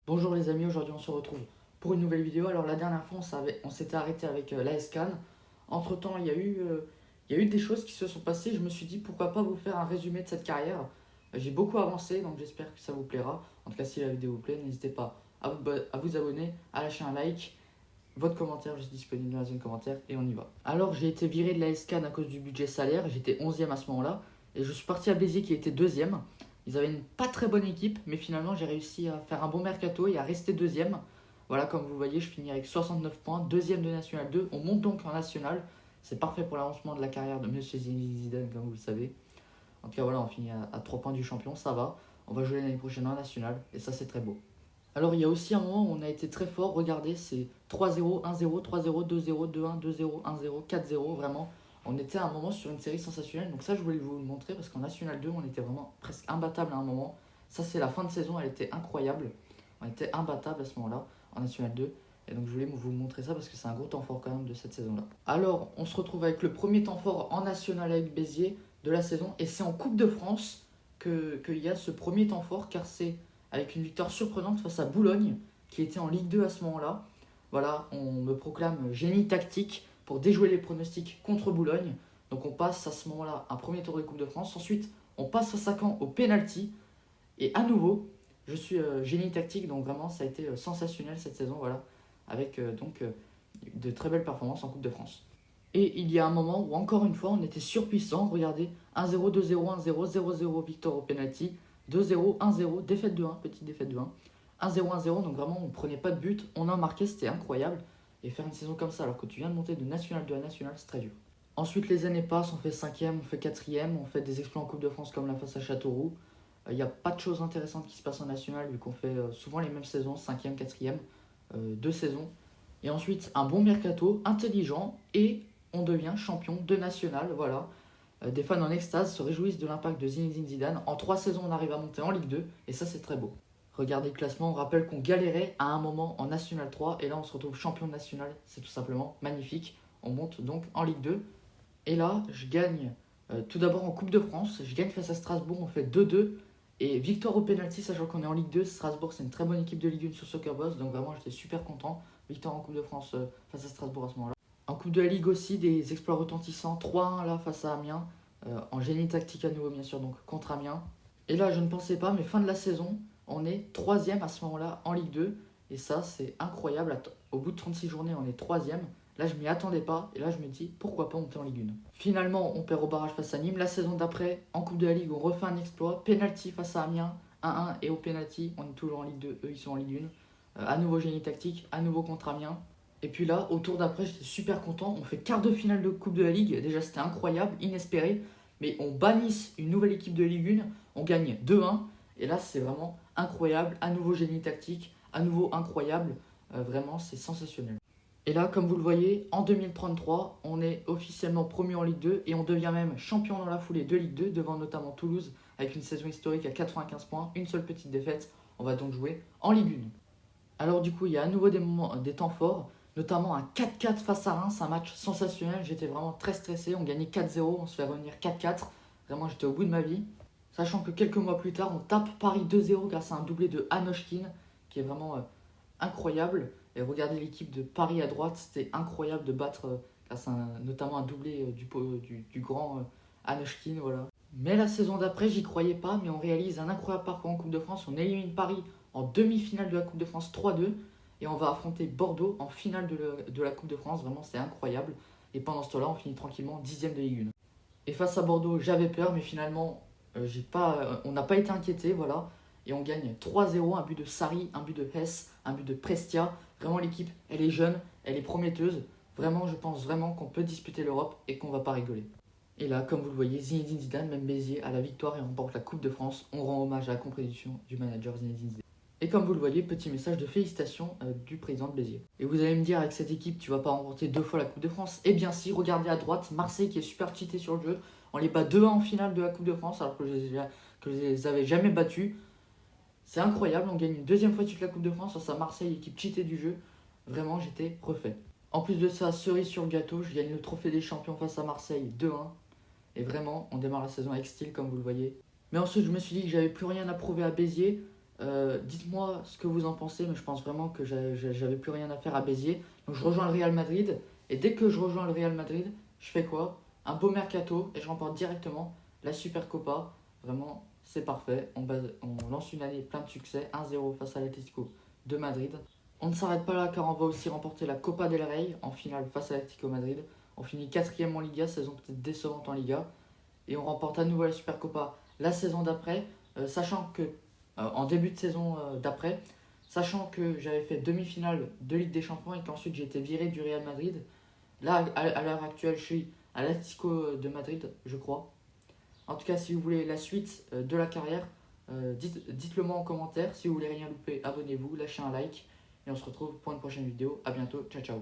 Bonjour les amis, aujourd'hui on se retrouve pour une nouvelle vidéo. Alors la dernière fois on s'était arrêté avec l'AS Cannes. Entre temps il y a eu des choses qui se sont passées. Je me suis dit pourquoi pas vous faire un résumé de cette carrière. J'ai beaucoup avancé donc j'espère que ça vous plaira. En tout cas si la vidéo vous plaît, n'hésitez pas à vous abonner, à lâcher un like. Votre commentaire, je suis disponible dans la zone commentaire et on y va. Alors j'ai été viré de l'AS Cannes à cause du budget salaire. J'étais 11e à ce moment-là. Et je suis parti à Béziers qui était 2e. Ils avaient une pas très bonne équipe, mais finalement j'ai réussi à faire un bon mercato et à rester deuxième. Voilà, comme vous voyez, je finis avec 69 points, deuxième de National 2. On monte donc en National. C'est parfait pour l'avancement de la carrière de Monsieur Zinedine Zidane, comme vous le savez. En tout cas, voilà, on finit à 3 points du champion, ça va. On va jouer l'année prochaine en National, et ça c'est très beau. Alors il y a aussi un moment où on a été très fort, regardez, c'est 3-0, 1-0, 3-0, 2-0, 2-1, 2-0, 1-0, 4-0, vraiment. On était à un moment sur une série sensationnelle, donc ça je voulais vous le montrer parce qu'en National 2 on était vraiment presque imbattable à un moment. Ça c'est la fin de saison, elle était incroyable. On était imbattable à ce moment-là en National 2. Et donc je voulais vous montrer ça parce que c'est un gros temps fort quand même de cette saison-là. Alors on se retrouve avec le premier temps fort en National avec Béziers de la saison. Et c'est en Coupe de France qu'il y a ce premier temps fort car c'est avec une victoire surprenante face à Boulogne, qui était en Ligue 2 à ce moment-là. Voilà, on me proclame génie tactique pour déjouer les pronostics contre Boulogne. Donc on passe à ce moment-là un premier tour de Coupe de France. Ensuite, on passe face à Caen au penalty. Et à nouveau, je suis génie tactique, donc vraiment ça a été sensationnel cette saison, voilà, avec de très belles performances en Coupe de France. Et il y a un moment où encore une fois on était surpuissant, regardez, 1-0, 2-0, 1-0, 0-0, victoire au penalty, 2-0, 1-0, défaite de 1, petite défaite de 1, 1-0, 1-0, donc vraiment on ne prenait pas de but, on en marquait, c'était incroyable. Et faire une saison comme ça alors que tu viens de monter de National 2 à National, c'est très dur. Ensuite les années passent, on fait 5e, on fait 4e, on fait des exploits en Coupe de France comme la face à Châteauroux. Il n'y a pas de choses intéressantes qui se passent en National vu qu'on fait souvent les mêmes saisons, 5e, 4e, 2 saisons. Et ensuite un bon mercato, intelligent, et on devient champion de National, voilà. Des fans en extase se réjouissent de l'impact de Zinedine Zidane. En 3 saisons, on arrive à monter en Ligue 2, et ça c'est très beau. Regardez le classement, on rappelle qu'on galérait à un moment en National 3, et là on se retrouve champion national, c'est tout simplement magnifique. On monte donc en Ligue 2, et là je gagne tout d'abord en Coupe de France, je gagne face à Strasbourg, on fait 2-2, et victoire au penalty, sachant qu'on est en Ligue 2, Strasbourg c'est une très bonne équipe de Ligue 1 sur Soccer Boss, donc vraiment j'étais super content. Victoire en Coupe de France face à Strasbourg à ce moment-là. En Coupe de la Ligue aussi, des exploits retentissants, 3-1 là face à Amiens, en génie tactique à nouveau bien sûr, donc contre Amiens. Et là je ne pensais pas, mais fin de la saison, on est 3e à ce moment-là en Ligue 2, et ça c'est incroyable, au bout de 36 journées on est 3e. Là je m'y attendais pas, et là je me dis pourquoi pas monter en Ligue 1. Finalement on perd au barrage face à Nîmes, la saison d'après, en Coupe de la Ligue on refait un exploit, penalty face à Amiens, 1-1, et au penalty on est toujours en Ligue 2, eux ils sont en Ligue 1. À nouveau génie tactique, à nouveau contre Amiens. Et puis là, au tour d'après, j'étais super content. On fait quart de finale de Coupe de la Ligue. Déjà, c'était incroyable, inespéré. Mais on bannisse une nouvelle équipe de Ligue 1. On gagne 2-1. Et là, c'est vraiment incroyable. À nouveau génie tactique, à nouveau incroyable. Vraiment, c'est sensationnel. Et là, comme vous le voyez, en 2033, on est officiellement promu en Ligue 2 et on devient même champion dans la foulée de Ligue 2, devant notamment Toulouse, avec une saison historique à 95 points, une seule petite défaite. On va donc jouer en Ligue 1. Alors du coup, il y a à nouveau des temps forts, notamment un 4-4 face à Reims, un match sensationnel. J'étais vraiment très stressé, on gagnait 4-0, on se fait revenir 4-4. Vraiment, j'étais au bout de ma vie. Sachant que quelques mois plus tard, on tape Paris 2-0 grâce à un doublé de Hanochkin, qui est vraiment incroyable. Et regardez l'équipe de Paris à droite, c'était incroyable de battre grâce à notamment un doublé du grand Hanochkin, voilà. Mais la saison d'après, j'y croyais pas, mais on réalise un incroyable parcours en Coupe de France. On élimine Paris en demi-finale de la Coupe de France 3-2 et on va affronter Bordeaux en finale de la Coupe de France. Vraiment, c'est incroyable. Et pendant ce temps-là, on finit tranquillement 10e de Ligue 1. Et face à Bordeaux, j'avais peur, mais finalement, on n'a pas été inquiété, voilà. Et on gagne 3-0, un but de Sarri, un but de Hess, un but de Prestia. Vraiment, l'équipe, elle est jeune, elle est prometteuse. Vraiment, je pense vraiment qu'on peut disputer l'Europe et qu'on va pas rigoler. Et là, comme vous le voyez, Zinedine Zidane, même Béziers, à la victoire et remporte la Coupe de France. On rend hommage à la compétition du manager Zinedine Zidane. Et comme vous le voyez, petit message de félicitations du président de Béziers. Et vous allez me dire, avec cette équipe, tu vas pas remporter 2 fois la Coupe de France. Eh bien si, regardez à droite, Marseille qui est super cheaté sur le jeu. On les bat 2-1 en finale de la Coupe de France alors que je les avais jamais battus. C'est incroyable, on gagne une deuxième fois de suite la Coupe de France face à Marseille, équipe cheatée du jeu. Vraiment, j'étais refait. En plus de ça, cerise sur le gâteau, je gagne le trophée des champions face à Marseille 2-1. Et vraiment, on démarre la saison avec style, comme vous le voyez. Mais ensuite, je me suis dit que j'avais plus rien à prouver à Béziers. Dites-moi ce que vous en pensez, mais je pense vraiment que j'avais plus rien à faire à Béziers. Donc je rejoins le Real Madrid. Et dès que je rejoins le Real Madrid, je fais quoi? Un beau mercato et je remporte directement la Supercopa. Vraiment, c'est parfait. On lance une année plein de succès. 1-0 face à l'Atlético de Madrid. On ne s'arrête pas là car on va aussi remporter la Copa del Rey en finale face à l'Atlético Madrid. On finit quatrième en Liga, saison peut-être décevante en Liga. Et on remporte à nouveau la Supercopa la saison d'après, sachant que en début de saison d'après, sachant que j'avais fait demi-finale de Ligue des Champions et qu'ensuite j'ai été viré du Real Madrid. Là, à l'heure actuelle, je suis à l'Atlético de Madrid, je crois. En tout cas, si vous voulez la suite de la carrière, dites-le moi en commentaire. Si vous voulez rien louper, abonnez-vous, lâchez un like. Et on se retrouve pour une prochaine vidéo. A bientôt, ciao ciao.